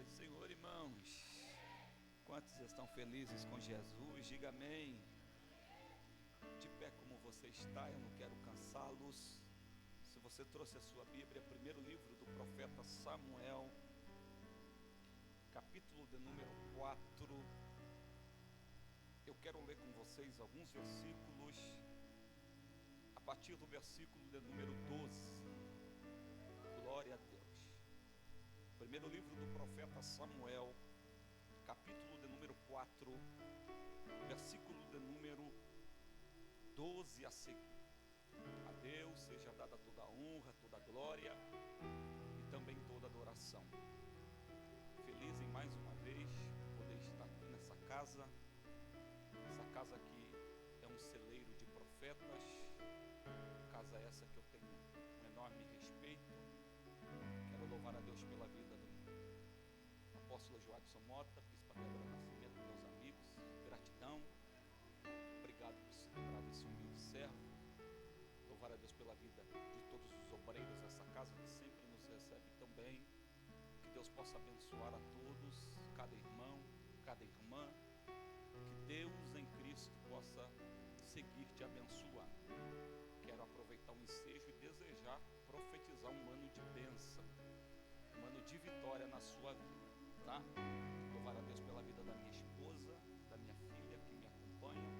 Paz do Senhor, irmãos. Quantos estão felizes com Jesus? Diga amém. De pé como você está, eu não quero cansá-los. Se você trouxe a sua Bíblia, primeiro livro do profeta Samuel, capítulo de número 4. Eu quero ler com vocês alguns versículos, a partir do versículo de número 12. Glória a Deus. Primeiro livro do profeta Samuel, capítulo de número 4, versículo de número 12 a seguir. A Deus seja dada toda a honra, toda a glória e também toda a adoração. Feliz em mais uma vez poder estar aqui nessa casa. Essa casa aqui é um celeiro de profetas. Casa essa que eu tenho um enorme respeito. Quero louvar a Deus pela vida do apóstolo Joadson Mota, bispo Débora Nascimento, meus amigos. Gratidão. Obrigado por se livrar desse humilde servo. Louvar a Deus pela vida de todos os obreiros dessa casa que sempre nos recebe tão bem. Que Deus possa abençoar a todos, cada irmão, cada irmã. Que Deus em Cristo possa seguir te abençoando. Quero aproveitar o ensejo e desejar profetizar um ano de bênção, um ano de vitória na sua vida, tá? Louvar a Deus pela vida da minha esposa, da minha filha que me acompanham.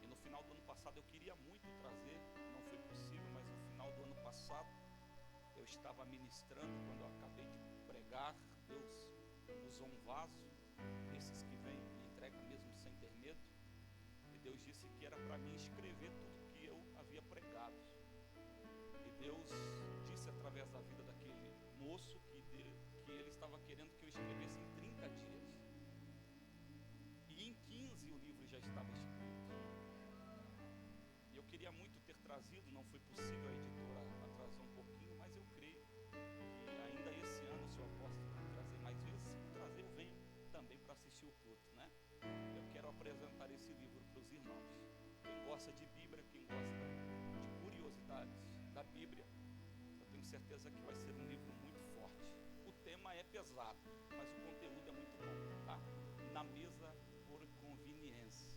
E no final do ano passado eu queria muito trazer, não foi possível, mas no final do ano passado eu estava ministrando, quando eu acabei de pregar, Deus usou um vaso, esses que vêm e entregam mesmo sem ter medo, e Deus disse que era para mim escrever tudo que eu havia pregado. E Deus disse através da vida daquele moço que ele estava querendo que eu escrevesse em 30 dias. E em 15 o livro já estava escrito. E eu queria muito ter trazido, não foi possível, a editora atrasou um pouquinho, mas eu creio que ainda esse ano, se eu aposto trazer mais vezes, se eu trazer eu venho também para assistir o culto, né? Eu quero apresentar esse livro para os irmãos. Quem gosta de Bíblia, quem gosta de curiosidades da Bíblia, eu tenho certeza que vai ser um livro muito forte. O tema é pesado, mas o conteúdo é muito bom, tá? Na mesa por conveniência.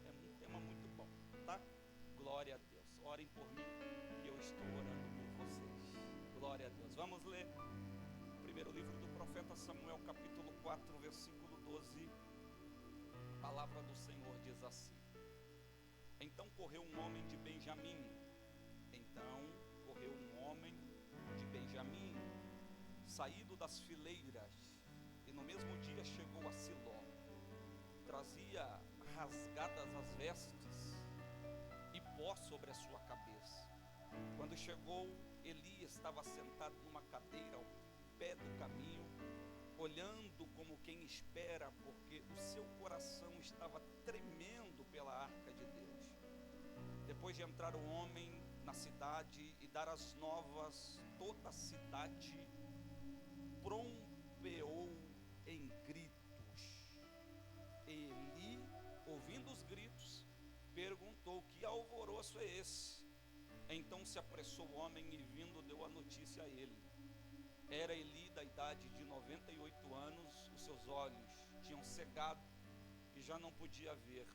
É um tema muito bom, tá? Glória a Deus. Orem por mim, que eu estou orando por vocês. Glória a Deus. Vamos ler o primeiro livro do profeta Samuel, capítulo 4, versículo 12. A palavra do Senhor diz assim: Então correu um homem de Benjamim. Saído das fileiras, e no mesmo dia chegou a Siló. Trazia rasgadas as vestes e pó sobre a sua cabeça. Quando chegou, Eli estava sentado numa cadeira ao pé do caminho, olhando como quem espera, porque o seu coração estava tremendo pela arca de Deus. Depois de entrar o homem na cidade e dar as novas, toda a cidade trombeou em gritos. Eli, ouvindo os gritos, perguntou: que alvoroço é esse? Então se apressou o homem e vindo deu a notícia a ele. Era Eli da idade de 98 anos, os seus olhos tinham cegado e já não podia ver.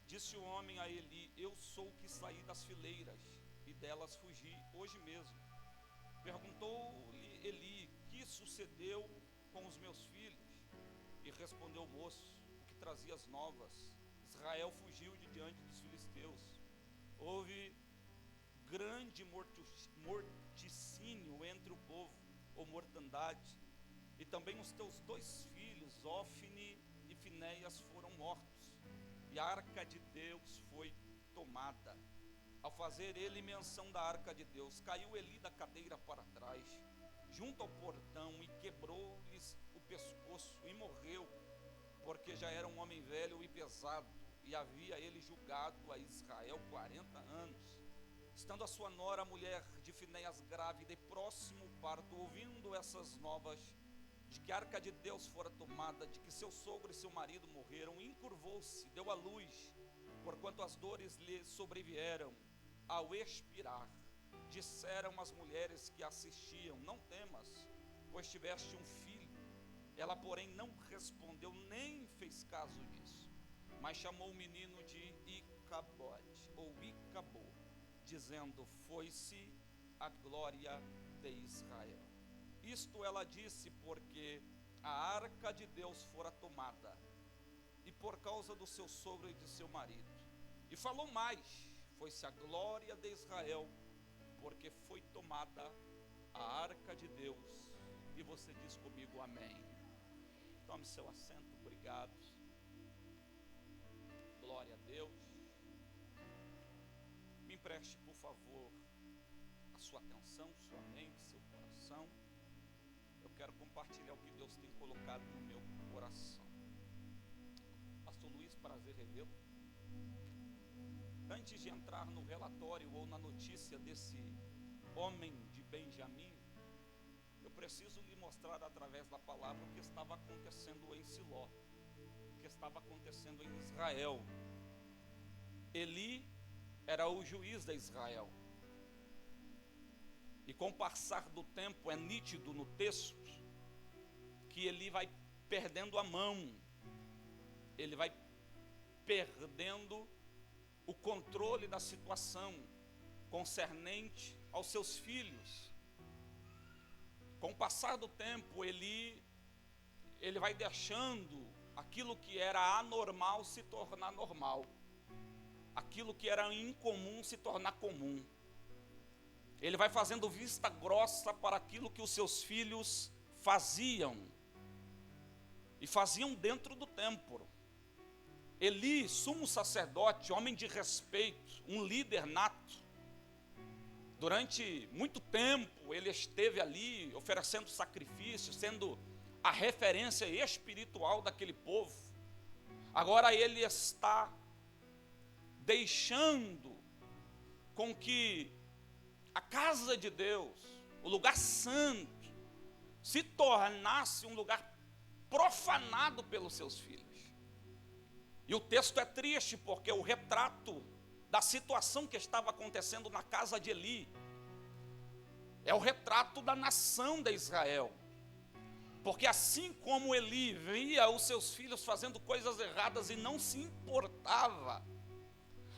Disse o homem a Eli: eu sou o que saí das fileiras e delas fugi hoje mesmo. Perguntou-lhe Eli: que sucedeu com os meus filhos? E respondeu o moço, o que trazia as novas: Israel fugiu de diante dos filisteus. Houve grande morticínio entre o povo, ou mortandade, e também os teus 2 filhos, Ofni e Finéias, foram mortos, e a arca de Deus foi tomada. Ao fazer ele menção da arca de Deus, caiu Eli da cadeira para trás, junto ao portão, e quebrou-lhes o pescoço, e morreu, porque já era um homem velho e pesado, e havia ele julgado a Israel 40 anos. Estando a sua nora, a mulher de Finéias, grávida e próximo ao parto, ouvindo essas novas, de que a arca de Deus fora tomada, de que seu sogro e seu marido morreram, encurvou-se, deu à luz, porquanto as dores lhe sobrevieram. Ao expirar, disseram as mulheres que assistiam: não temas, pois tiveste um filho. Ela, porém, não respondeu nem fez caso disso, mas chamou o menino de Icabode, ou Icabô, dizendo: foi-se a glória de Israel. Isto ela disse porque a arca de Deus fora tomada, e por causa do seu sogro e de seu marido. E falou mais: foi-se a glória de Israel, porque foi tomada a arca de Deus. E você diz comigo amém. Tome seu assento, obrigado. Glória a Deus. Me empreste, por favor, a sua atenção, sua mente, seu coração. Eu quero compartilhar o que Deus tem colocado no meu coração. Pastor Luiz, prazer revê-lo. Antes de entrar no relatório ou na notícia desse homem de Benjamim, eu preciso lhe mostrar através da palavra o que estava acontecendo em Siló, o que estava acontecendo em Israel. Eli era o juiz de Israel. E com o passar do tempo é nítido no texto que Eli vai perdendo a mão, ele vai perdendo o controle da situação concernente aos seus filhos. Com o passar do tempo, ele vai deixando aquilo que era anormal se tornar normal, aquilo que era incomum se tornar comum. Ele vai fazendo vista grossa para aquilo que os seus filhos faziam, e faziam dentro do templo. Eli, sumo sacerdote, homem de respeito, um líder nato, durante muito tempo ele esteve ali oferecendo sacrifícios, sendo a referência espiritual daquele povo. Agora ele está deixando com que a casa de Deus, o lugar santo, se tornasse um lugar profanado pelos seus filhos. E o texto é triste porque o retrato da situação que estava acontecendo na casa de Eli é o retrato da nação de Israel. Porque assim como Eli via os seus filhos fazendo coisas erradas e não se importava,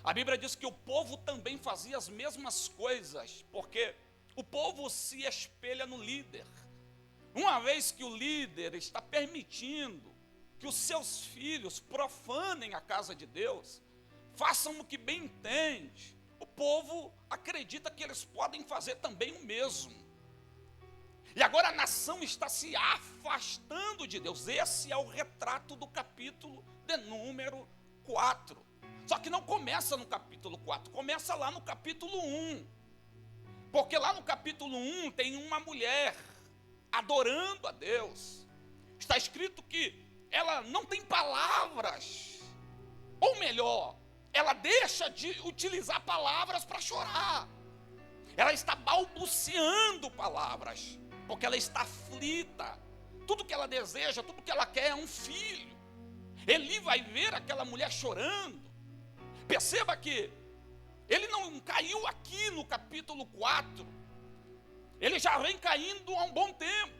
a Bíblia diz que o povo também fazia as mesmas coisas, porque o povo se espelha no líder. Uma vez que o líder está permitindo que os seus filhos profanem a casa de Deus, façam o que bem entende, o povo acredita que eles podem fazer também o mesmo. E agora a nação está se afastando de Deus. Esse é o retrato do capítulo de número 4. Só que não começa no capítulo 4, começa lá no capítulo 1. Porque lá no capítulo 1 tem uma mulher adorando a Deus. Está escrito que ela não tem palavras, ou melhor, ela deixa de utilizar palavras para chorar. Ela está balbuciando palavras, porque ela está aflita. Tudo que ela deseja, tudo que ela quer é um filho. Eli vai ver aquela mulher chorando. Perceba que ele não caiu aqui no capítulo 4. Ele já vem caindo há um bom tempo.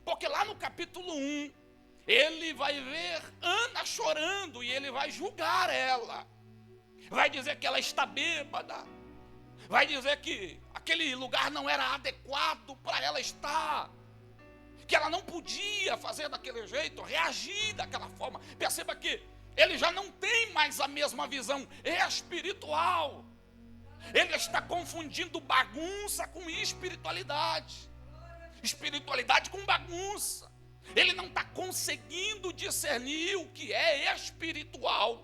Porque lá no capítulo 1, ele vai ver Ana chorando e ele vai julgar ela. Vai dizer que ela está bêbada. Vai dizer que aquele lugar não era adequado para ela estar. Que ela não podia fazer daquele jeito, reagir daquela forma. Perceba que ele já não tem mais a mesma visão espiritual. Ele está confundindo bagunça com espiritualidade. Espiritualidade com bagunça. Ele não está conseguindo discernir o que é espiritual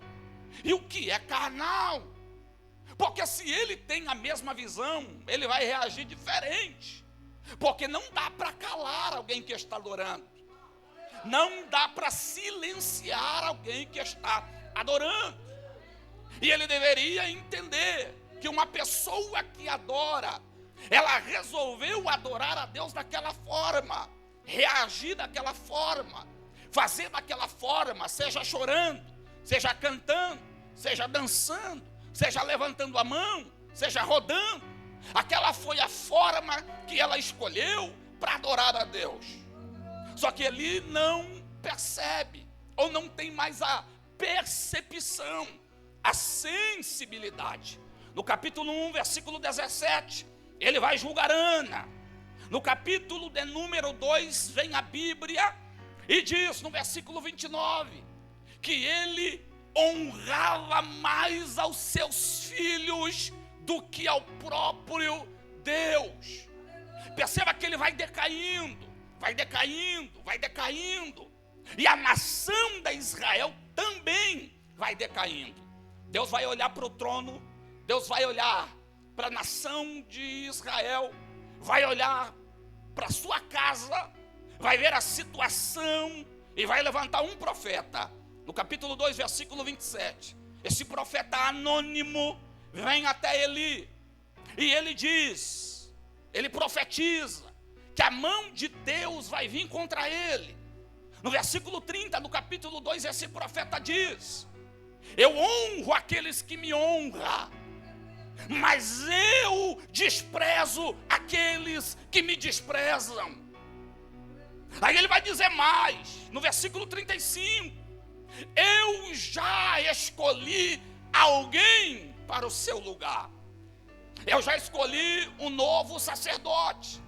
e o que é carnal. Porque se ele tem a mesma visão, ele vai reagir diferente. Porque não dá para calar alguém que está adorando. Não dá para silenciar alguém que está adorando. E ele deveria entender que uma pessoa que adora, ela resolveu adorar a Deus daquela forma, reagir daquela forma, fazer daquela forma, seja chorando, seja cantando, seja dançando, seja levantando a mão, seja rodando. Aquela foi a forma que ela escolheu para adorar a Deus. Só que ele não percebe, ou não tem mais a percepção, a sensibilidade. No capítulo 1, versículo 17, ele vai julgar Ana. No capítulo de número 2, vem a Bíblia e diz no versículo 29, que ele honrava mais aos seus filhos do que ao próprio Deus. Perceba que ele vai decaindo, vai decaindo, vai decaindo. E a nação de Israel também vai decaindo. Deus vai olhar para o trono, Deus vai olhar para a nação de Israel, vai olhar para a sua casa, vai ver a situação e vai levantar um profeta. No capítulo 2, versículo 27, esse profeta anônimo vem até Eli e ele diz, ele profetiza que a mão de Deus vai vir contra ele. No versículo 30 do capítulo 2, esse profeta diz: eu honro aqueles que me honram, mas eu desprezo aqueles que me desprezam. Aí ele vai dizer mais, no versículo 35, eu já escolhi alguém para o seu lugar. Eu já escolhi um novo sacerdote.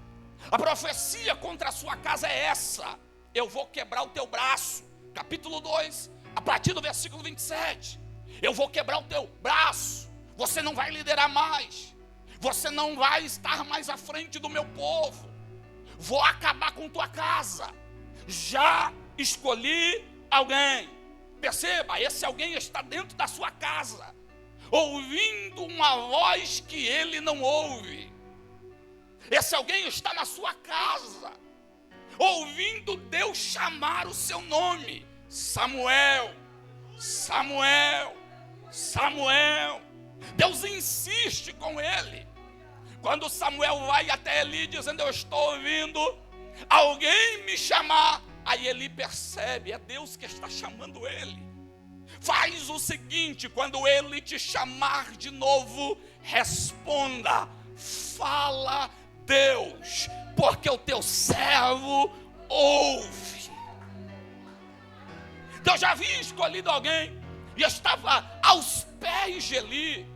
A profecia contra a sua casa é essa: eu vou quebrar o teu braço. Capítulo 2, a partir do versículo 27. Eu vou quebrar o teu braço. Você não vai liderar mais. Você não vai estar mais à frente do meu povo. Vou acabar com tua casa. Já escolhi alguém. Perceba, esse alguém está dentro da sua casa, ouvindo uma voz que ele não ouve. Esse alguém está na sua casa, ouvindo Deus chamar o seu nome: Samuel, Samuel, Samuel. Deus insiste com ele. Quando Samuel vai até Eli dizendo: eu estou ouvindo alguém me chamar, aí Eli percebe, é Deus que está chamando ele. Faz o seguinte: quando ele te chamar de novo, responda: fala, Deus, porque o teu servo ouve. Deus já havia escolhido alguém e estava aos pés de Eli,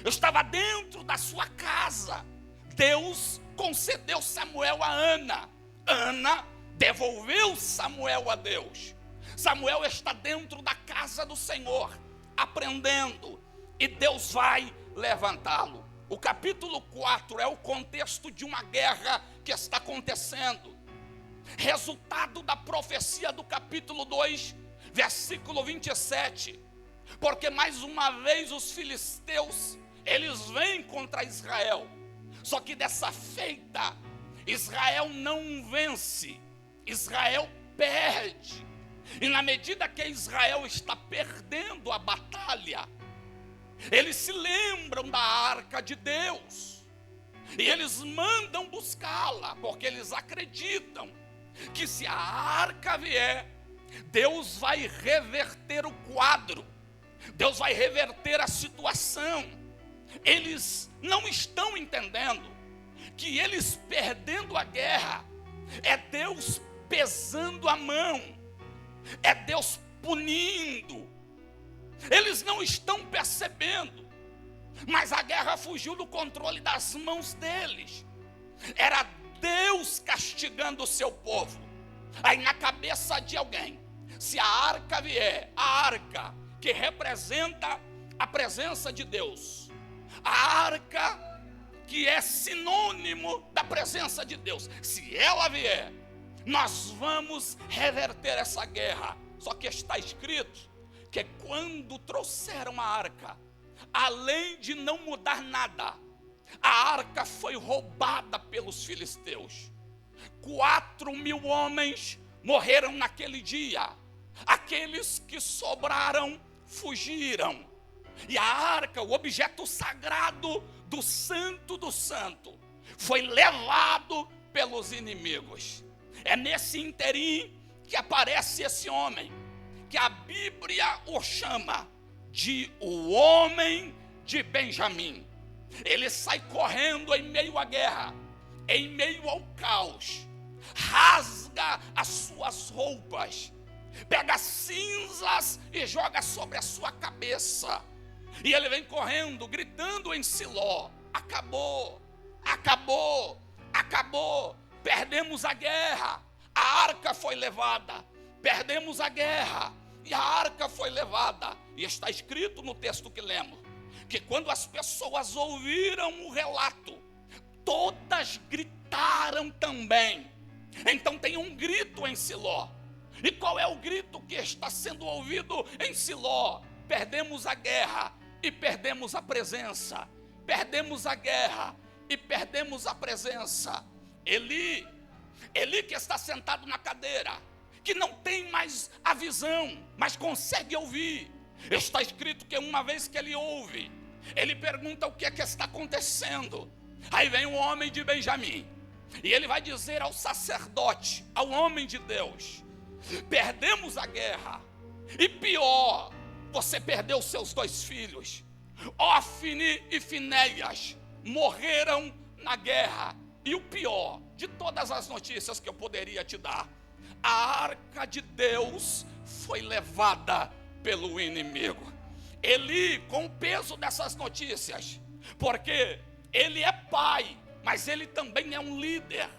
estava dentro da sua casa. Deus concedeu Samuel a Ana. Ana devolveu Samuel a Deus. Samuel está dentro da casa do Senhor, aprendendo, e Deus vai levantá-lo. O capítulo 4 é o contexto de uma guerra que está acontecendo, resultado da profecia do capítulo 2, versículo 27, porque mais uma vez os filisteus, eles vêm contra Israel, só que dessa feita, Israel não vence, Israel perde. E na medida que Israel está perdendo a batalha, eles se lembram da arca de Deus, e eles mandam buscá-la, porque eles acreditam que se a arca vier, Deus vai reverter o quadro, Deus vai reverter a situação. Eles não estão entendendo que eles perdendo a guerra, é Deus pesando a mão, é Deus punindo. Eles não estão percebendo, mas a guerra fugiu do controle das mãos deles. Era Deus castigando o seu povo. Aí na cabeça de alguém, se a arca vier, a arca que representa a presença de Deus, a arca que é sinônimo da presença de Deus, se ela vier, nós vamos reverter essa guerra. Só que está escrito que quando trouxeram a arca, além de não mudar nada, a arca foi roubada pelos filisteus. 4.000 homens morreram naquele dia. Aqueles que sobraram fugiram. E a arca, o objeto sagrado do santo do santo, foi levado pelos inimigos. É nesse interim que aparece esse homem, que a Bíblia o chama de o homem de Benjamim. Ele sai correndo em meio à guerra, em meio ao caos, rasga as suas roupas, pega cinzas e joga sobre a sua cabeça. E ele vem correndo, gritando em Siló: acabou, acabou, acabou, perdemos a guerra, a arca foi levada, perdemos a guerra e a arca foi levada. E está escrito no texto que lemos, que quando as pessoas ouviram o relato, todas gritaram também. Então tem um grito em Siló. E qual é o grito que está sendo ouvido em Siló? Perdemos a guerra e perdemos a presença. Perdemos a guerra e perdemos a presença. Eli que está sentado na cadeira, que não tem mais a visão, mas consegue ouvir. Está escrito que uma vez que ele ouve, ele pergunta o que é que está acontecendo. Aí vem um homem de Benjamim, e ele vai dizer ao sacerdote, ao homem de Deus: perdemos a guerra, e pior, você perdeu seus 2 filhos, Ofni e Finéias, morreram na guerra. E o pior de todas as notícias que eu poderia te dar: a arca de Deus foi levada pelo inimigo. Eli, com o peso dessas notícias, porque ele é pai, mas ele também é um líder.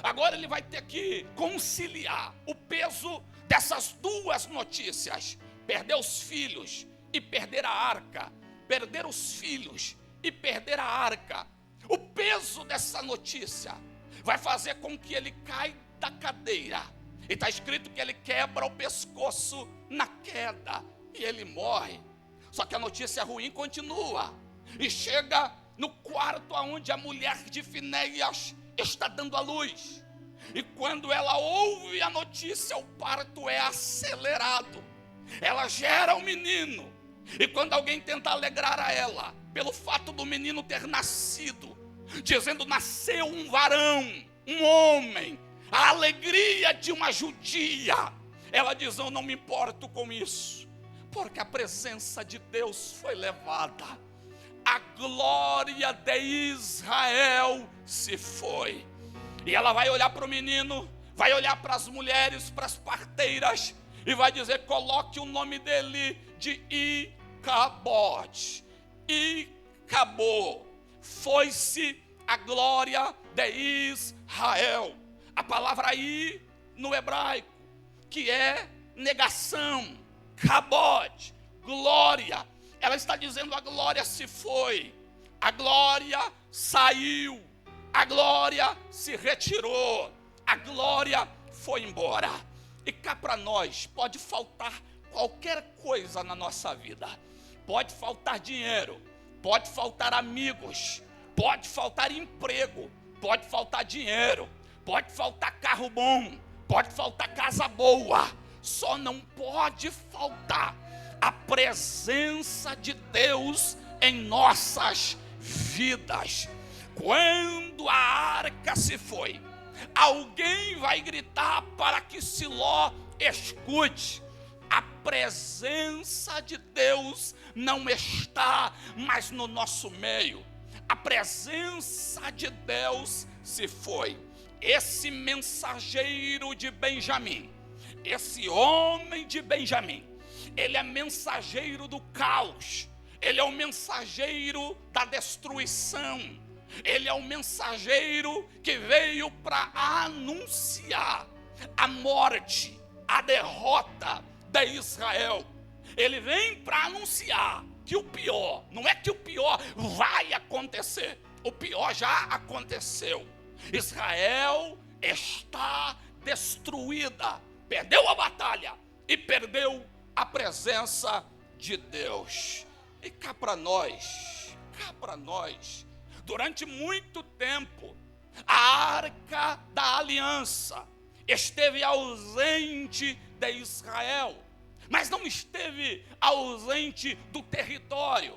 Agora ele vai ter que conciliar o peso dessas 2 notícias: perder os filhos e perder a arca. Perder os filhos e perder a arca. O peso dessa notícia vai fazer com que ele caia da cadeira. E está escrito que ele quebra o pescoço na queda e ele morre. Só que a notícia ruim continua e chega no quarto onde a mulher de Finéias está dando à luz. E quando ela ouve a notícia, o parto é acelerado. Ela gera um menino. E quando alguém tenta alegrar a ela pelo fato do menino ter nascido, dizendo: nasceu um varão, um homem, a alegria de uma judia, ela diz: eu não me importo com isso, porque a presença de Deus foi levada, a glória de Israel se foi. E ela vai olhar para o menino, vai olhar para as mulheres, para as parteiras, e vai dizer: coloque o nome dele de Icabote. E acabou, foi-se a glória de Israel. A palavra I no hebraico, que é negação, Cabote, glória. Ela está dizendo: a glória se foi, a glória saiu, a glória se retirou, a glória foi embora. E cá para nós pode faltar qualquer coisa na nossa vida. Pode faltar dinheiro, pode faltar amigos, pode faltar emprego, pode faltar dinheiro, pode faltar carro bom, pode faltar casa boa. Só não pode faltar a presença de Deus em nossas vidas. Quando a arca se foi, alguém vai gritar para que Siló escute: a presença de Deus não está mais no nosso meio. A presença de Deus se foi. Esse mensageiro de Benjamim, esse homem de Benjamim, ele é mensageiro do caos, ele é o mensageiro da destruição, ele é o mensageiro que veio para anunciar a morte, a derrota de Israel. Ele vem para anunciar que o pior, não é que o pior vai acontecer, o pior já aconteceu. Israel está destruída, perdeu a batalha e perdeu a presença de Deus. E cá para nós, durante muito tempo, a arca da aliança esteve ausente de Israel, mas não esteve ausente do território,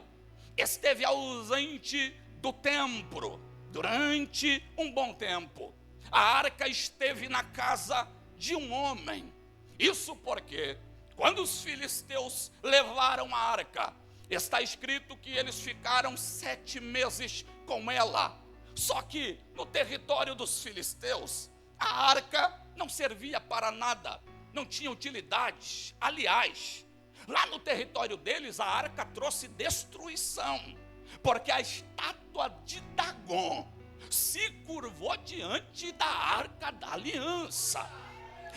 esteve ausente do templo. Durante um bom tempo, a arca esteve na casa de um homem. Isso porque, quando os filisteus levaram a arca, está escrito que eles ficaram 7 meses com ela. Só que no território dos filisteus, a arca não servia para nada. não tinha utilidades. Aliás, lá no território deles, a arca trouxe destruição, porque a estátua de Dagon se curvou diante da arca da aliança.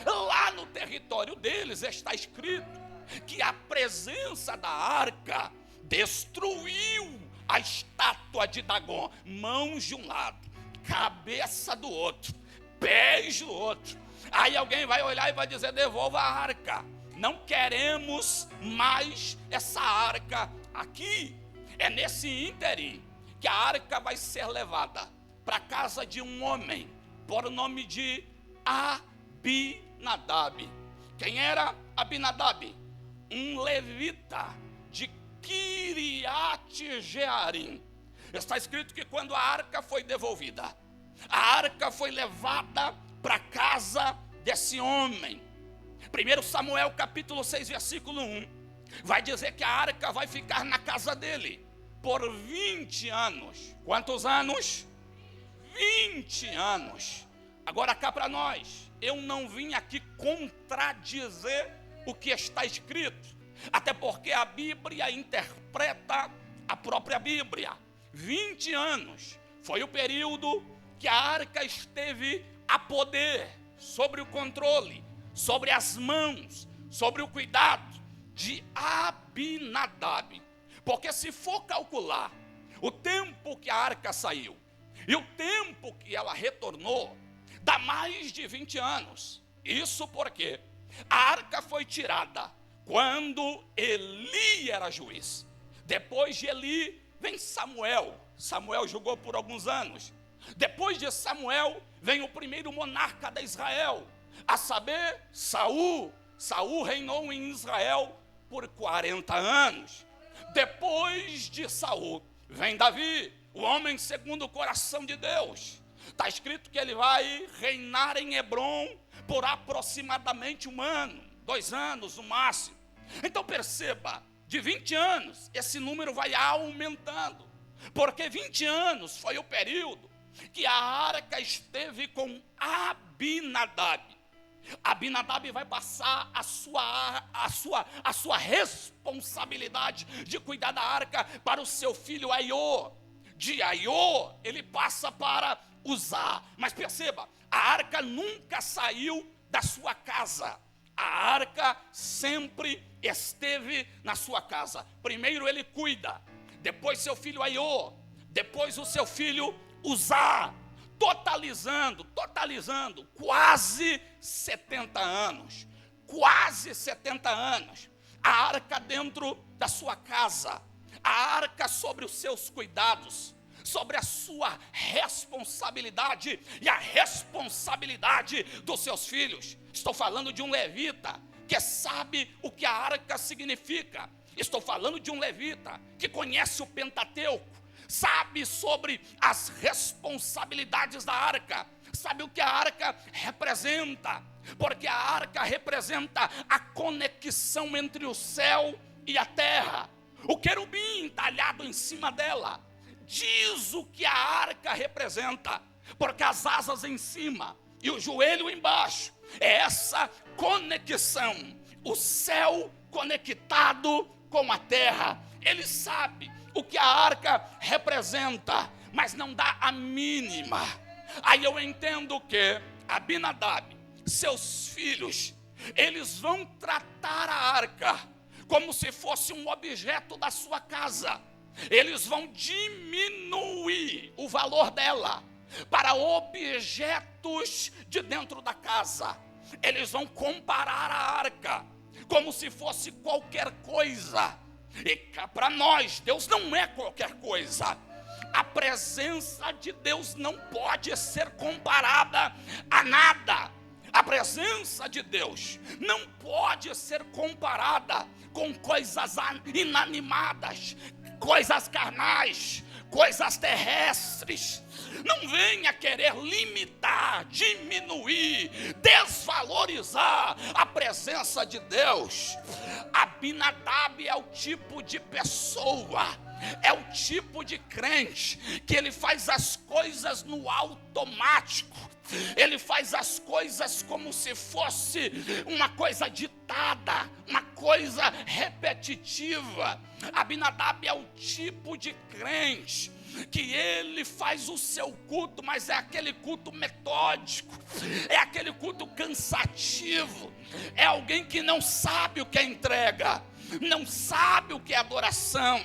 Lá no território deles está escrito que a presença da arca destruiu a estátua de Dagon, mãos de um lado, cabeça do outro, pés do outro. Aí alguém vai olhar e vai dizer: devolva a arca, não queremos mais essa arca aqui. É nesse ínterim que a arca vai ser levada para a casa de um homem por nome de Abinadab. Quem era Abinadab? Um levita de Kiriat Jearim. Está escrito que quando a arca foi devolvida, a arca foi levada para a casa desse homem. 1 Samuel capítulo 6 versículo 1 vai dizer que a arca vai ficar na casa dele por 20 anos. Quantos anos? 20 anos. Agora cá para nós, eu não vim aqui contradizer o que está escrito, até porque a Bíblia interpreta a própria Bíblia. 20 anos foi o período que a arca esteve a poder, sobre o controle, sobre as mãos, sobre o cuidado de Abinadab. Porque se for calcular o tempo que a arca saiu e o tempo que ela retornou, dá mais de 20 anos. Isso porque a arca foi tirada quando Eli era juiz. Depois de Eli vem Samuel. Samuel julgou por alguns anos. Depois de Samuel vem o primeiro monarca de Israel, a saber, Saul. Saul reinou em Israel por 40 anos. Depois de Saul vem Davi, o homem segundo o coração de Deus. Está escrito que ele vai reinar em Hebrom por aproximadamente 1 ano, 2 anos no máximo. Então perceba, de 20 anos, esse número vai aumentando, porque 20 anos foi o período que a arca esteve com Abinadab. Abinadab vai passar a sua responsabilidade de cuidar da arca para o seu filho Aiô. De Aiô, ele passa para Uzá. Mas perceba, a arca nunca saiu da sua casa. A arca sempre esteve na sua casa. Primeiro ele cuida, depois seu filho Aiô, depois o seu filho Uzá, totalizando quase 70 anos. Quase 70 anos. A arca dentro da sua casa, a arca sobre os seus cuidados, sobre a sua responsabilidade e a responsabilidade dos seus filhos. Estou falando de um levita que sabe o que a arca significa. Estou falando de um levita que conhece o Pentateuco, sabe sobre as responsabilidades da arca, sabe o que a arca representa, porque a arca representa a conexão entre o céu e a terra. O querubim talhado em cima dela diz o que a arca representa, porque as asas em cima e o joelho embaixo é essa conexão, o céu conectado com a terra. Ele sabe o que a arca representa, mas não dá a mínima. Aí eu entendo que Abinadab, seus filhos, eles vão tratar a arca como se fosse um objeto da sua casa. Eles vão diminuir o valor dela para objetos de dentro da casa. Eles vão comparar a arca como se fosse qualquer coisa. E cá para nós, Deus não é qualquer coisa. A presença de Deus não pode ser comparada a nada. A presença de Deus não pode ser comparada com coisas inanimadas, coisas carnais, coisas terrestres. Não venha querer limitar, diminuir, desvalorizar a presença de Deus. Abinadab é o tipo de pessoa, é o tipo de crente que ele faz as coisas no automático. Ele faz as coisas como se fosse uma coisa ditada, uma coisa repetitiva. Abinadab é o tipo de crente que ele faz o seu culto, mas é aquele culto metódico, é aquele culto cansativo, é alguém que não sabe o que é entrega, não sabe o que é adoração,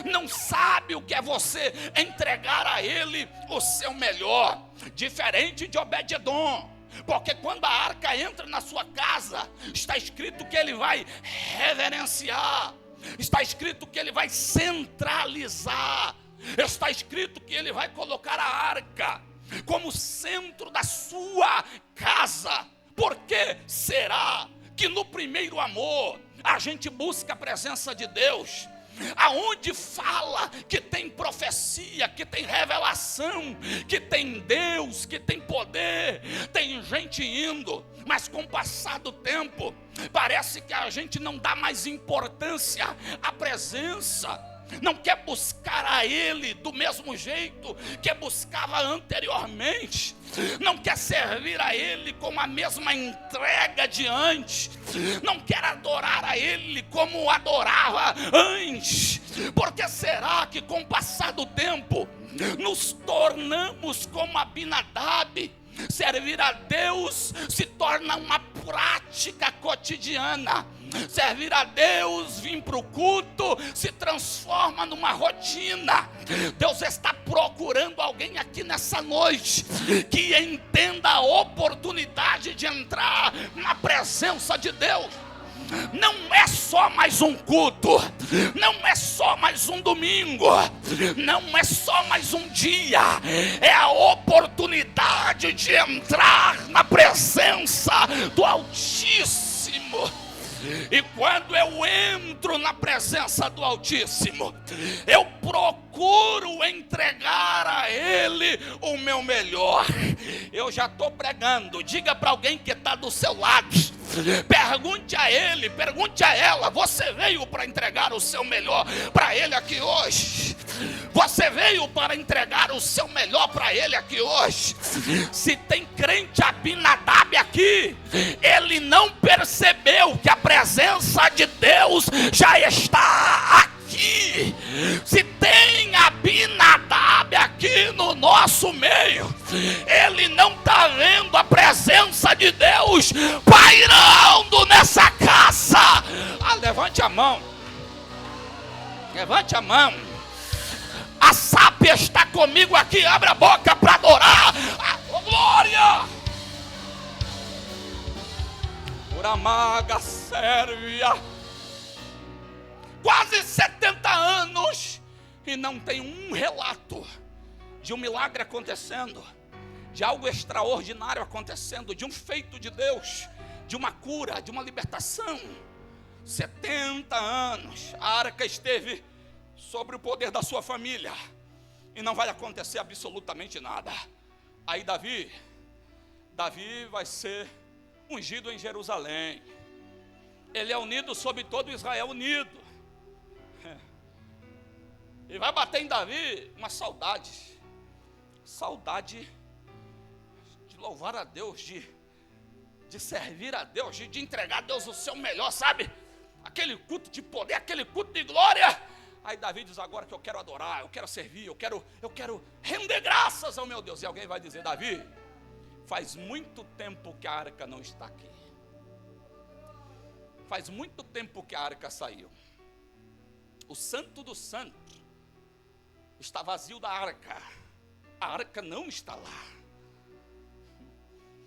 não sabe o que é você entregar a ele o seu melhor, diferente de Obed-edom. Porque quando a arca entra na sua casa, está escrito que ele vai reverenciar, está escrito que ele vai centralizar, está escrito que ele vai colocar a arca como centro da sua casa. Por que será que no primeiro amor a gente busca a presença de Deus? Aonde fala que tem profecia, que tem revelação, que tem Deus, que tem poder, tem gente indo, mas com o passar do tempo, parece que a gente não dá mais importância à presença, não quer buscar a Ele do mesmo jeito que buscava anteriormente, não quer servir a Ele com a mesma entrega de antes, não quer adorar a Ele como adorava antes. Porque será que com o passar do tempo nos tornamos como Abinadab? Servir a Deus se torna uma prática cotidiana. Servir a Deus, vir para o culto, se transforma numa rotina. Deus está procurando alguém aqui nessa noite que entenda a oportunidade de entrar na presença de Deus. Não é só mais um culto, não é só mais um domingo, não é só mais um dia, é a oportunidade de entrar na presença do Altíssimo. E quando eu entro na presença do Altíssimo, eu procuro entregar a Ele o meu melhor. Eu já estou pregando, diga para alguém que está do seu lado, pergunte a ele, pergunte a ela: você veio para entregar o seu melhor para Ele aqui hoje? Você veio para entregar o seu melhor para Ele aqui hoje? Se tem crente Abinadab aqui, ele não percebeu que a presença de Deus já está aqui. Se tem Abinadab aqui no nosso meio, ele não está vendo a presença de Deus pairando nessa casa. Levante a mão, levante a mão. A sábia está comigo aqui, abre a boca para adorar. Oh, glória! Uramaga Sérvia, quase 70 anos e não tem um relato de um milagre acontecendo, de algo extraordinário acontecendo, de um feito de Deus, de uma cura, de uma libertação. 70 anos a arca esteve sobre o poder da sua família e não vai acontecer absolutamente nada. Aí Davi vai ser ungido em Jerusalém. Ele é unido sobre todo Israel unido. E vai bater em Davi uma saudade de louvar a Deus, de servir a Deus, de entregar a Deus o seu melhor, sabe? Aquele culto de poder, aquele culto de glória. Aí Davi diz: agora que eu quero adorar, eu quero servir, eu quero render graças ao meu Deus. E alguém vai dizer: Davi, faz muito tempo que a arca não está aqui. Faz muito tempo que a arca saiu. O santo do santo está vazio da arca. A arca não está lá.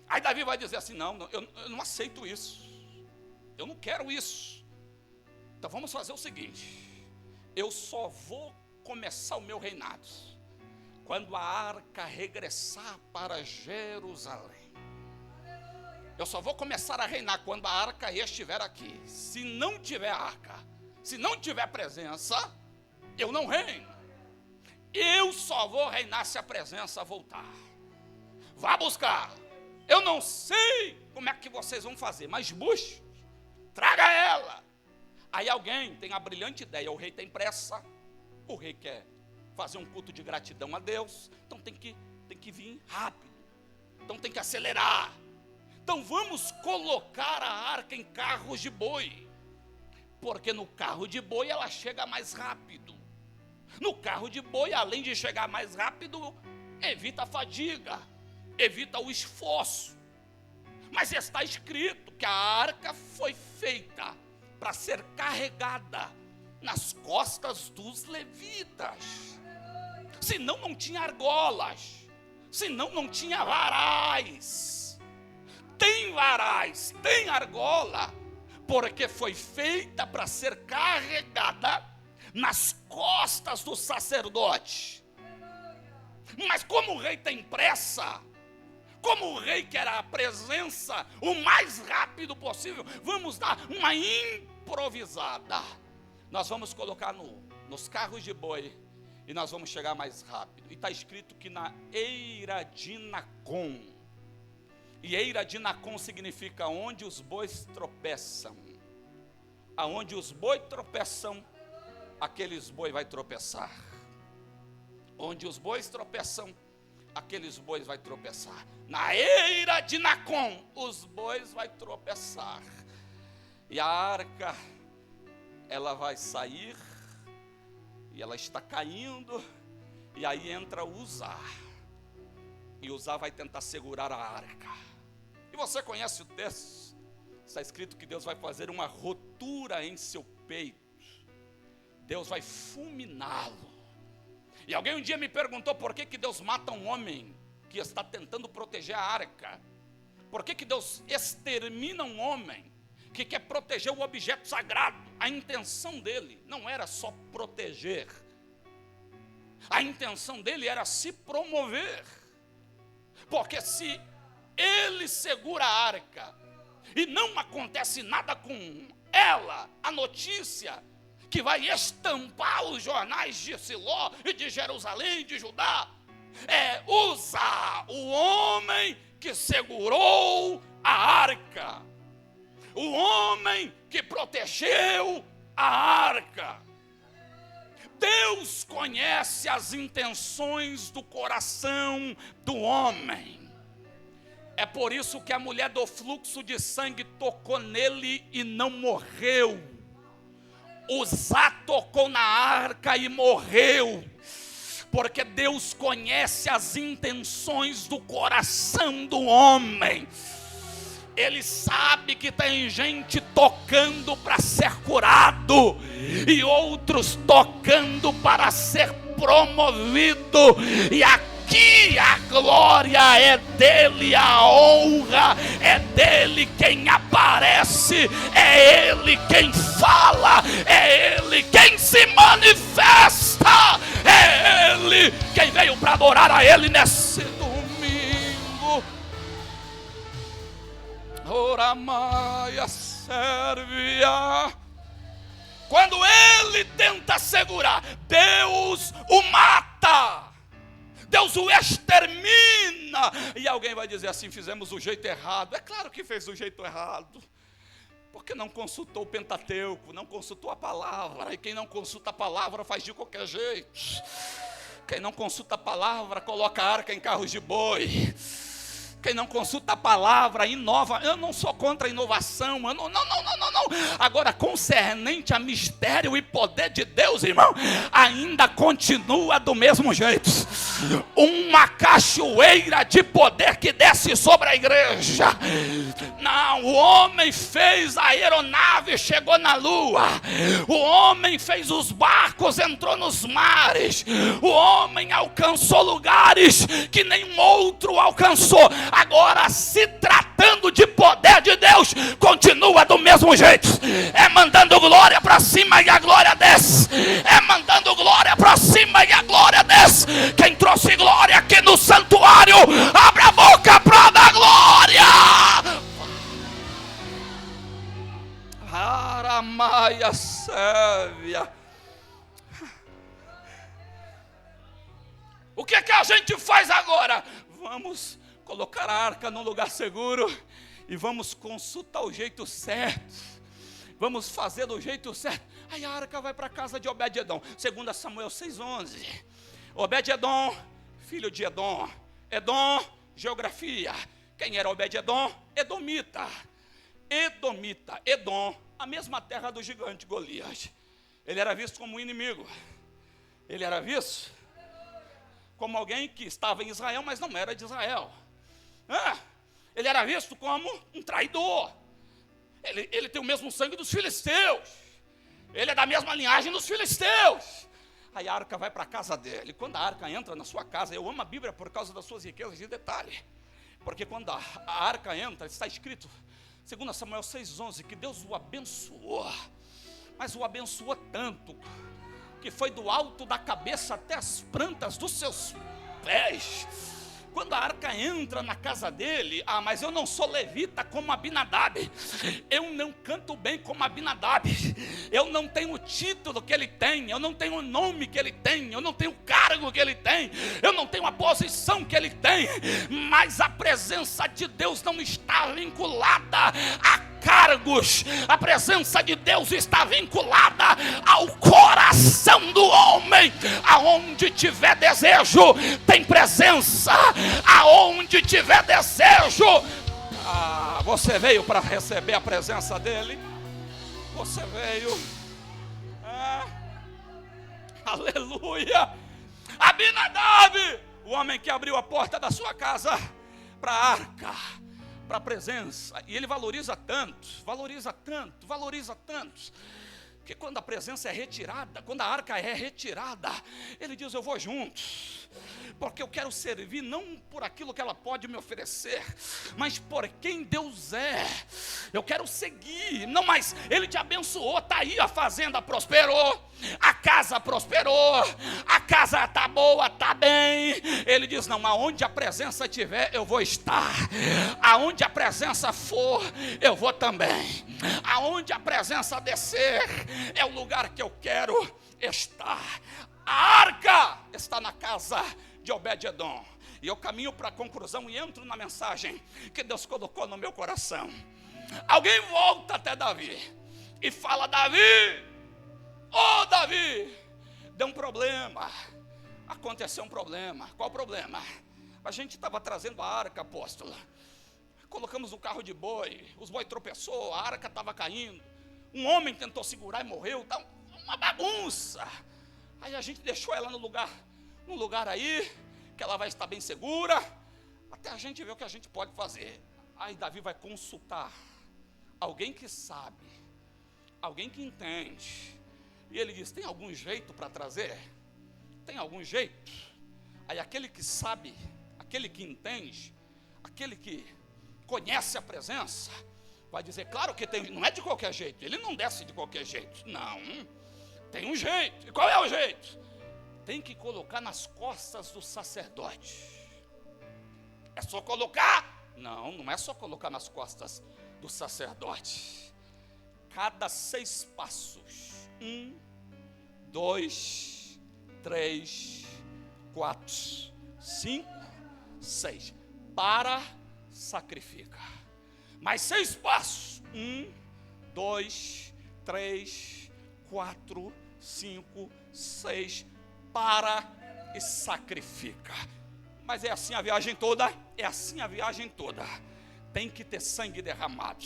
Aí Davi vai dizer assim: não, eu não aceito isso. Eu não quero isso. Então vamos fazer o seguinte: eu só vou começar o meu reinado quando a arca regressar para Jerusalém. Eu só vou começar a reinar quando a arca estiver aqui. Se não tiver arca, se não tiver presença, eu não reino. Eu só vou reinar se a presença voltar. Vá buscar. Eu não sei como é que vocês vão fazer, mas busque, traga ela. Aí alguém tem a brilhante ideia: o rei tem pressa, o rei quer fazer um culto de gratidão a Deus, então tem que vir rápido. então tem que acelerar. Então vamos colocar a arca em carros de boi, porque no carro de boi ela chega mais rápido. No carro de boi, além de chegar mais rápido, evita a fadiga, evita o esforço. Mas está escrito que a arca foi feita para ser carregada nas costas dos levitas. Senão não tinha argolas, senão não tinha varais. Tem varais, tem argola, porque foi feita para ser carregada nas costas do sacerdote. Mas como o rei tem pressa, como o rei quer a presença o mais rápido possível, vamos dar uma improvisada. Nós vamos colocar nos carros de boi e nós vamos chegar mais rápido. E está escrito que na eira de Nacon. E eira de Nacon significa onde os bois tropeçam. Aonde os bois tropeçam, aqueles bois vai tropeçar. Onde os bois tropeçam, aqueles bois vai tropeçar. Na eira de Nacon, os bois vai tropeçar. E a arca, ela vai sair, e ela está caindo, e aí entra Uzá. E Uzá vai tentar segurar a arca. E você conhece o texto? Está escrito que Deus vai fazer uma rotura em seu peito. Deus vai fulminá-lo. E alguém um dia me perguntou por que Deus mata um homem que está tentando proteger a arca. Por que Deus extermina um homem que quer proteger o objeto sagrado? A intenção dele não era só proteger. A intenção dele era se promover. Porque se ele segura a arca e não acontece nada com ela, a notícia que vai estampar os jornais de Siló e de Jerusalém, de Judá, é Uzá, o homem que segurou a arca, o homem que protegeu a arca. Deus conhece as intenções do coração do homem. É por isso que a mulher do fluxo de sangue tocou nele e não morreu. Uzá tocou na arca e morreu, porque Deus conhece as intenções do coração do homem. Ele sabe que tem gente tocando para ser curado e outros tocando para ser promovido. E aqui a glória é dele, a honra é dele. Quem aparece é ele quem fala, é ele quem se manifesta, é ele quem veio para adorar a ele nesse domingo. Ora Maia Sérvia. Quando ele tenta segurar, Deus o mata, Deus o extermina. E alguém vai dizer assim: fizemos do jeito errado. É claro que fez do jeito errado, porque não consultou o Pentateuco, não consultou a palavra. E quem não consulta a palavra faz de qualquer jeito. Quem não consulta a palavra coloca a arca em carros de boi. Quem não consulta a palavra inova. Eu não sou contra a inovação. Eu não. Agora, concernente a mistério e poder de Deus, irmão, ainda continua do mesmo jeito. Uma cachoeira de poder que desce sobre a igreja. Não, o homem fez a aeronave, chegou na lua. O homem fez os barcos, entrou nos mares. O homem alcançou lugares que nenhum outro alcançou. Agora, se tratando de poder de Deus, continua do mesmo jeito. É mandando glória para cima e a glória desce. É mandando glória para cima e a glória desce. Quem trouxe glória aqui no santuário, abre a boca para dar glória. Aramaia Sérvia. O que a gente faz agora? Vamos colocar a arca num lugar seguro e vamos consultar o jeito certo. Vamos fazer do jeito certo. Aí a arca vai para a casa de Obed-Edom. 2 Samuel 6:11. Obed-Edom, filho de Edom. Edom Geografia. Quem era Obed-edom? Edomita. Edom, a mesma terra do gigante Golias. Ele era visto como um inimigo. Ele era visto como alguém que estava em Israel, mas não era de Israel. Ele era visto como um traidor. Ele tem o mesmo sangue dos filisteus. Ele é da mesma linhagem dos filisteus. Aí a arca vai para a casa dele. Quando a arca entra na sua casa, eu amo a Bíblia por causa das suas riquezas de detalhe. Porque quando a arca entra, está escrito, 2 Samuel 6,11, que Deus o abençoou. Mas o abençoou tanto, que foi do alto da cabeça até as plantas dos seus pés. Quando a arca entra na casa dele, mas eu não sou levita como Abinadab, eu não canto bem como Abinadab, eu não tenho o título que ele tem, eu não tenho o nome que ele tem, eu não tenho o cargo que ele tem, eu não tenho a posição que ele tem, mas a presença de Deus não está vinculada a cargos, a presença de Deus está vinculada ao coração do homem. Aonde tiver desejo, tem presença. Aonde tiver desejo, você veio para receber a presença dele. Você veio, aleluia. Abinadab, o homem que abriu a porta da sua casa para a arca, para a presença, e ele valoriza tanto, que quando a presença é retirada, quando a arca é retirada, ele diz: eu vou junto, porque eu quero servir não por aquilo que ela pode me oferecer, mas por quem Deus é. Eu quero seguir. Não, mas ele te abençoou, está aí, a fazenda prosperou, a casa prosperou, a casa está boa, está bem. Ele diz: não, aonde a presença estiver, eu vou estar. Aonde a presença for, eu vou também. Aonde a presença descer, é o lugar que eu quero estar. A arca está na casa de Obed-edom. E eu caminho para a conclusão e entro na mensagem que Deus colocou no meu coração. Alguém volta até Davi e fala: Davi, Davi, deu um problema, aconteceu um problema. Qual problema? A gente estava trazendo a arca, apóstolo, colocamos o carro de boi, os boi tropeçou, a arca estava caindo, um homem tentou segurar e morreu, tá uma bagunça. Aí a gente deixou ela num lugar aí, que ela vai estar bem segura, até a gente ver o que a gente pode fazer. Aí Davi vai consultar alguém que sabe, alguém que entende, e ele diz: tem algum jeito para trazer? Tem algum jeito? Aí aquele que sabe, aquele que entende, aquele que conhece a presença, vai dizer: claro que tem, não é de qualquer jeito, ele não desce de qualquer jeito, não, tem um jeito. E qual é o jeito? Tem que colocar nas costas do sacerdote. É só colocar? Não, não é só colocar nas costas do sacerdote. Cada 6 passos, 1, 2, 3, 4, 5, 6, para, sacrifica. Mais 6 passos, 1, 2, 3, 4, 5, 6, para e sacrifica. Mas é assim a viagem toda? É assim a viagem toda. Tem que ter sangue derramado.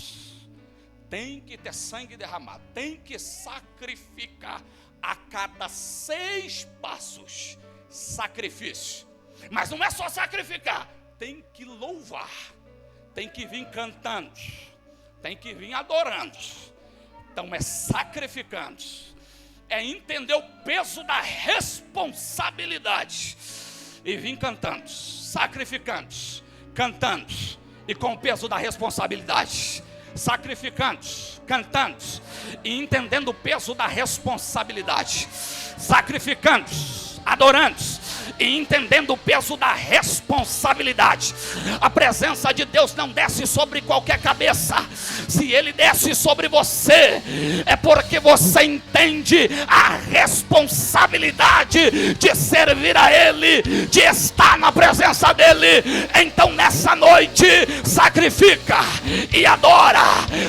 Tem que ter sangue derramado. Tem que sacrificar a cada 6 passos. Sacrifício. Mas não é só sacrificar. Tem que louvar. Tem que vir cantando. Tem que vir adorando. Então é sacrificando. É entender o peso da responsabilidade e vir cantando, sacrificando, cantando, e com o peso da responsabilidade, sacrificando, cantando e entendendo o peso da responsabilidade, sacrificando, adorando e entendendo o peso da responsabilidade. A presença de Deus não desce sobre qualquer cabeça. Se Ele desce sobre você, é porque você entende a responsabilidade de servir a Ele, de estar na presença dEle. Então nessa noite, sacrifica e adora.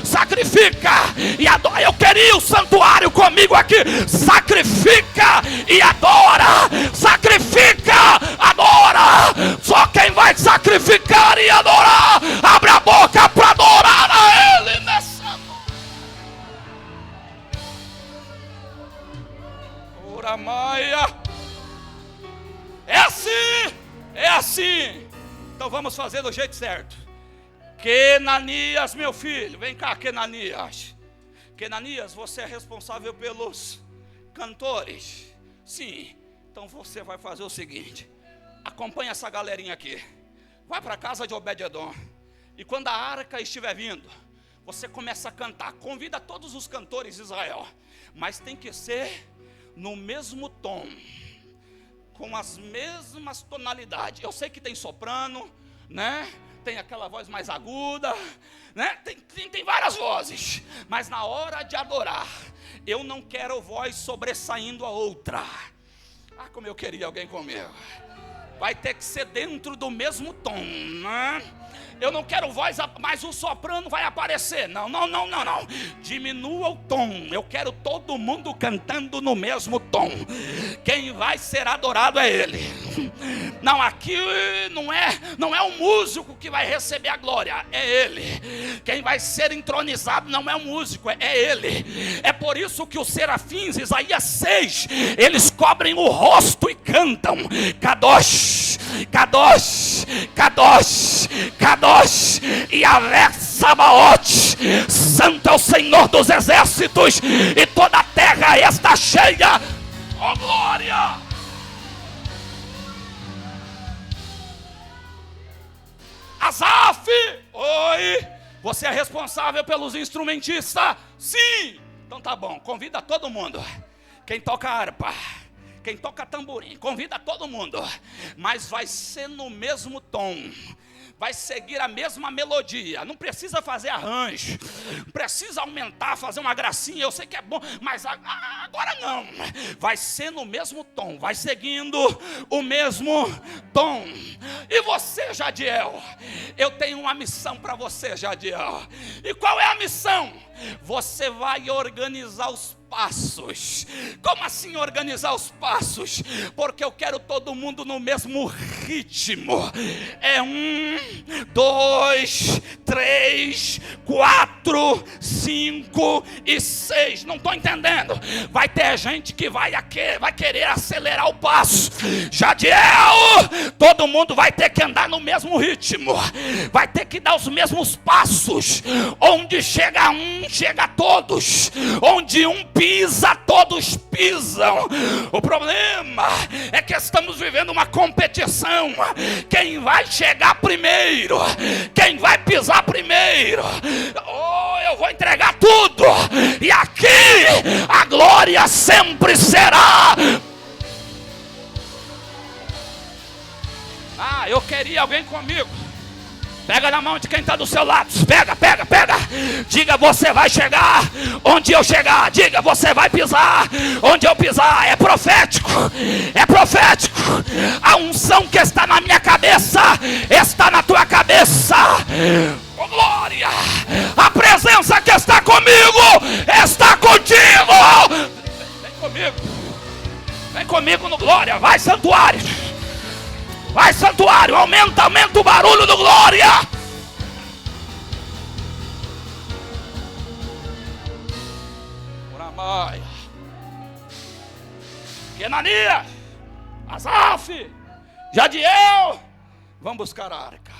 Sacrifica e adora. Eu queria o santuário comigo aqui. Sacrifica e adora. Sacrifica, adora. Só quem vai sacrificar e adorar, abre a boca para adorar a Ele nessa noite. Ora Maia. É assim, é assim. Então vamos fazer do jeito certo. Kenanias, meu filho, vem cá, Kenanias. Kenanias, você é responsável pelos cantores. Sim, então você vai fazer o seguinte: acompanha essa galerinha aqui. Vai para a casa de Obed-edom. E quando a arca estiver vindo, você começa a cantar. Convida todos os cantores de Israel, mas tem que ser no mesmo tom, com as mesmas tonalidades. Eu sei que tem soprano, né? Tem aquela voz mais aguda, né? Tem várias vozes, mas na hora de adorar, eu não quero voz sobressaindo a outra. Ah, como eu queria alguém comigo. Vai ter que ser dentro do mesmo tom, né? Eu não quero voz, mas o soprano vai aparecer. Não. Diminua o tom. Eu quero todo mundo cantando no mesmo tom. Quem vai ser adorado é Ele. Não, aqui não é o músico que vai receber a glória, é Ele. Quem vai ser entronizado não é o músico, é Ele. É por isso que os serafins, Isaías 6, eles cobrem o rosto e cantam: Kadosh, Kadosh, Kadosh, Kadosh, Yahvé Sabaoth. Santo é o Senhor dos exércitos, e toda a terra está cheia. Oh glória! Asaf, oi, você é responsável pelos instrumentistas? Sim, então tá bom, convida todo mundo. Quem toca harpa, quem toca tamborim, convida todo mundo. Mas vai ser no mesmo tom, vai seguir a mesma melodia. Não precisa fazer arranjo, não precisa aumentar, fazer uma gracinha. Eu sei que é bom, mas agora não. Vai ser no mesmo tom, vai seguindo o mesmo tom. E você, Jadiel? Eu tenho uma missão para você, Jadiel. E qual é a missão? Você vai organizar os passos. Como assim organizar os passos? Porque eu quero todo mundo no mesmo ritmo. É 1, 2, 3, 4, 5 e 6. Não estou entendendo. Vai ter gente que vai querer acelerar o passo. Jadiel, todo mundo vai ter que andar no mesmo ritmo. Vai ter que dar os mesmos passos. Onde chega um, chega todos. Onde um pisa, todos pisam. O problema é que estamos vivendo uma competição. Quem vai chegar primeiro? Quem vai pisar primeiro? Oh, eu vou entregar tudo. E aqui a glória sempre será. Ah, eu queria alguém comigo. Pega na mão de quem está do seu lado. Pega. Diga: você vai chegar onde eu chegar. Diga: você vai pisar onde eu pisar. É profético. A unção que está na minha cabeça está na tua cabeça. Oh, glória. A presença que está comigo está contigo. Vem comigo no glória. Vai, santuário. Vai, santuário, aumenta o barulho do glória. Uramaia, Kenanias, Asaf, Jadiel, vamos buscar a arca.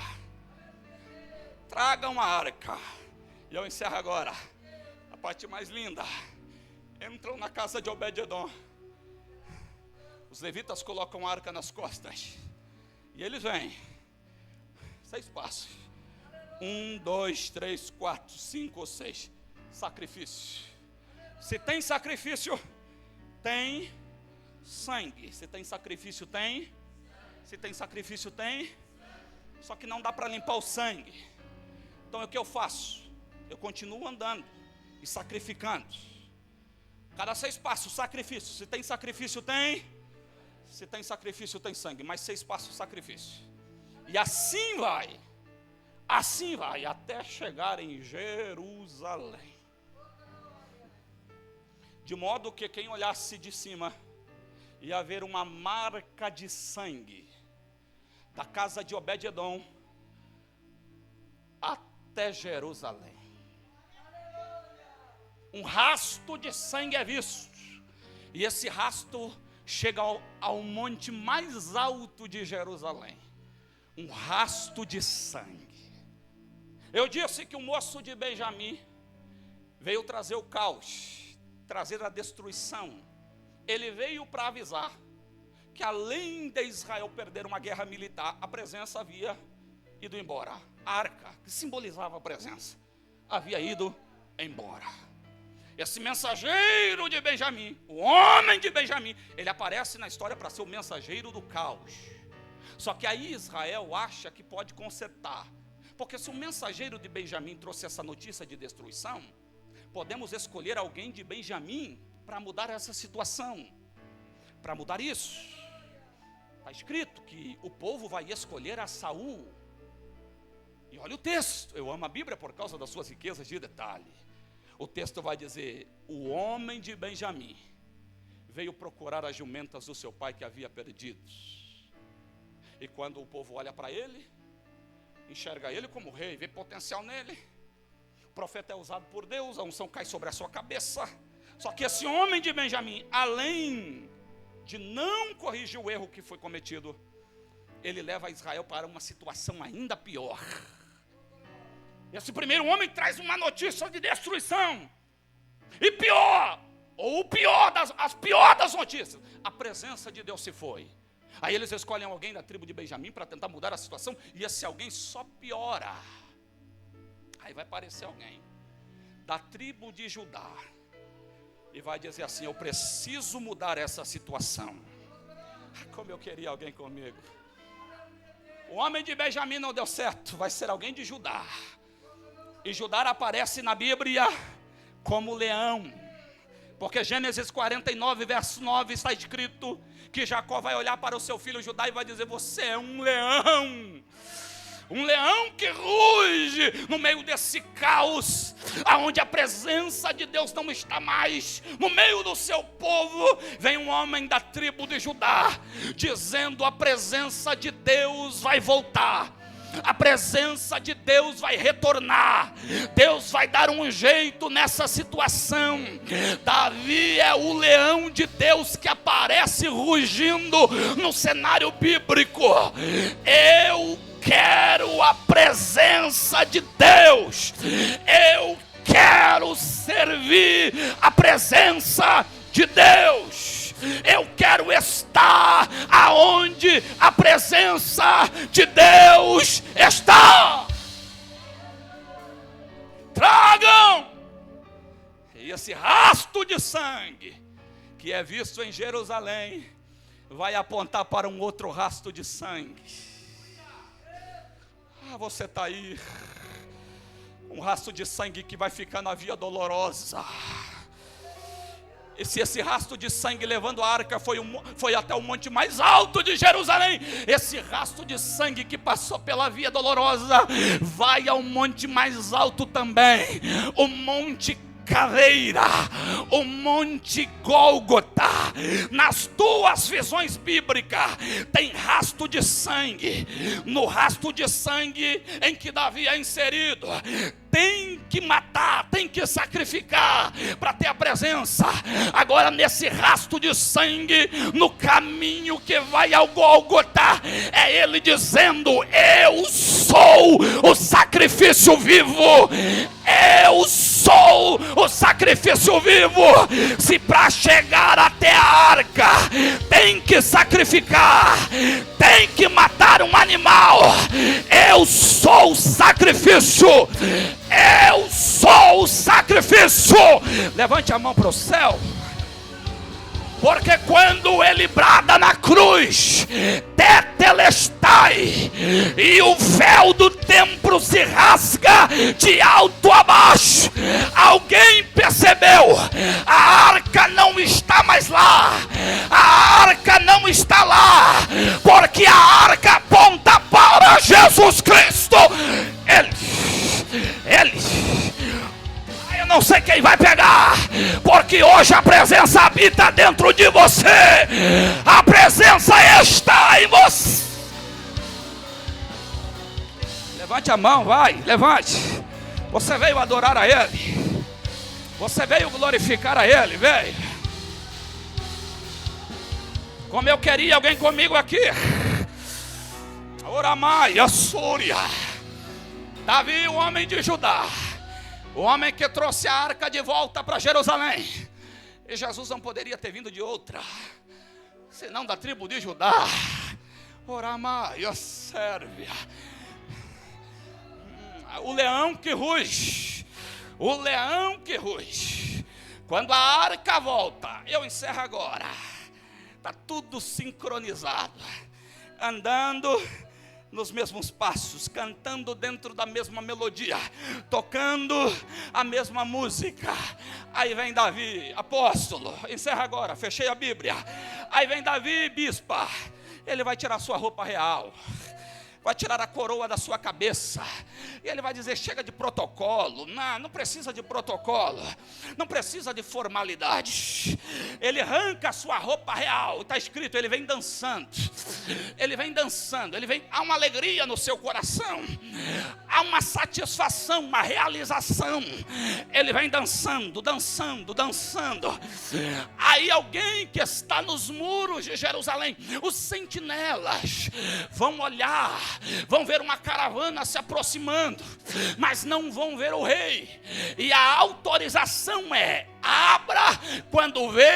Tragam a arca. E eu encerro agora a parte mais linda. Entram na casa de Obed-edom. Os levitas colocam a arca nas costas. E eles vêm, 6 passos, 1, 2, 3, 4, 5 ou 6, sacrifício. Se tem sacrifício, tem sangue. Se tem sacrifício, tem. Se tem sacrifício, tem. Só que não dá para limpar o sangue. Então o que eu faço? Eu continuo andando e sacrificando. Cada 6 passos, sacrifício. Se tem sacrifício, tem. Se tem sacrifício, tem sangue. Mais 6 passos, sacrifício. E assim vai até chegar em Jerusalém. De modo que quem olhasse de cima ia ver uma marca de sangue da casa de Obed-edom até Jerusalém. Um rasto de sangue é visto, e esse rasto chega ao monte mais alto de Jerusalém. Um rasto de sangue. Eu disse que o moço de Benjamim veio trazer o caos, trazer a destruição. Ele veio para avisar que além de Israel perder uma guerra militar, a presença havia ido embora. A arca, que simbolizava a presença, havia ido embora. Esse mensageiro de Benjamim, o homem de Benjamim, ele aparece na história para ser o mensageiro do caos. Só que aí Israel acha que pode consertar, porque se o mensageiro de Benjamim trouxe essa notícia de destruição, podemos escolher alguém de Benjamim para mudar essa situação, para mudar isso. Está escrito que o povo vai escolher a Saul. E olha o texto, eu amo a Bíblia por causa das suas riquezas de detalhe. O texto vai dizer: o homem de Benjamim veio procurar as jumentas do seu pai que havia perdido. E quando o povo olha para ele, enxerga ele como rei, vê potencial nele. O profeta é usado por Deus, a unção cai sobre a sua cabeça. Só que esse homem de Benjamim, além de não corrigir o erro que foi cometido, ele leva Israel para uma situação ainda pior. Esse primeiro homem traz uma notícia de destruição. E pior, ou o pior as pior das notícias, a presença de Deus se foi. Aí eles escolhem alguém da tribo de Benjamim para tentar mudar a situação, e esse alguém só piora. Aí vai aparecer alguém da tribo de Judá e vai dizer assim: eu preciso mudar essa situação. Como eu queria alguém comigo. O homem de Benjamim não deu certo, vai ser alguém de Judá. E Judá aparece na Bíblia como leão, porque Gênesis 49, verso 9 está escrito que Jacó vai olhar para o seu filho Judá e vai dizer: você é um leão que ruge no meio desse caos, aonde a presença de Deus não está mais no meio do seu povo. Vem um homem da tribo de Judá dizendo: a presença de Deus vai voltar, a presença de Deus vai retornar, Deus vai dar um jeito nessa situação. Davi é o leão de Deus que aparece rugindo no cenário bíblico. Eu quero a presença de Deus, eu quero servir a presença de Deus, eu quero estar aonde a presença de Deus está. Tragam! E esse rasto de sangue que é visto em Jerusalém vai apontar para um outro rasto de sangue. Você está aí, um rastro de sangue que vai ficar na Via Dolorosa. E se esse rastro de sangue levando a arca foi até o monte mais alto de Jerusalém, esse rastro de sangue que passou pela Via Dolorosa vai ao monte mais alto também, o Monte Caveira, o Monte Gólgota. Nas duas visões bíblicas tem rastro de sangue. No rastro de sangue em que Davi é inserido, tem que matar, tem que sacrificar para ter a presença. Agora nesse rastro de sangue, no caminho que vai ao Gólgota, é ele dizendo: eu sou o sacrifício vivo, eu sou o sacrifício vivo. Se para chegar até a arca tem que sacrificar, tem que matar um animal, eu sou o sacrifício, eu sou o sacrifício. Levante a mão para o céu. Porque quando ele brada na cruz, tetelestai, e o véu do templo se rasga de alto a baixo, alguém percebeu? A arca não está mais lá, a arca não está lá, porque a arca aponta para Jesus Cristo. Ele. Eu não sei quem vai pegar, porque hoje a presença habita dentro de você, a presença está em você. Levante a mão, vai, levante. Você veio adorar a Ele. Você veio glorificar a Ele, veio. Como eu queria alguém comigo aqui. Oramai, Assúria. Davi, o homem de Judá. O homem que trouxe a arca de volta para Jerusalém. E Jesus não poderia ter vindo de outra, senão da tribo de Judá. Oramai, Sérvia. O leão que ruge. O leão que ruge. Quando a arca volta, eu encerro agora. Está tudo sincronizado. Andando nos mesmos passos, cantando dentro da mesma melodia, tocando a mesma música. Aí vem Davi, apóstolo, encerra agora, fechei a Bíblia. Aí vem Davi, bispa, ele vai tirar sua roupa real, vai tirar a coroa da sua cabeça, e ele vai dizer: chega de protocolo. Não precisa de protocolo, não precisa de formalidade. Ele arranca a sua roupa real, está escrito, ele vem dançando, ele vem dançando, há uma alegria no seu coração, há uma satisfação, uma realização. Ele vem dançando, dançando, dançando. Aí alguém que está nos muros de Jerusalém, os sentinelas, vão olhar, vão ver uma caravana se aproximando, mas não vão ver o rei. E a autorização é: abra quando vê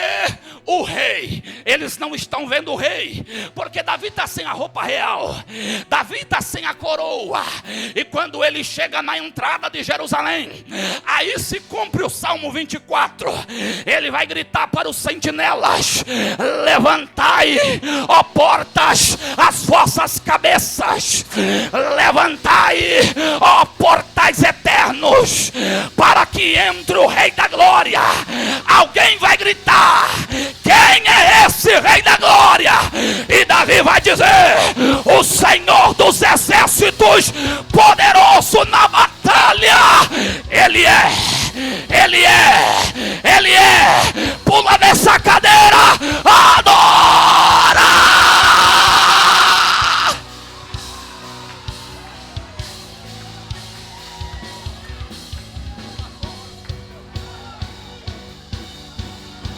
o rei. Eles não estão vendo o rei, porque Davi está sem a roupa real, Davi está sem a coroa. E quando ele chega na entrada de Jerusalém, aí se cumpre o Salmo 24. Ele vai gritar para os sentinelas: levantai, ó portas, as vossas cabeças, levantai, ó portais eternos, para que entre o Rei da Glória. Alguém vai gritar: quem é esse Rei da Glória? E Davi vai dizer: o Senhor dos Exércitos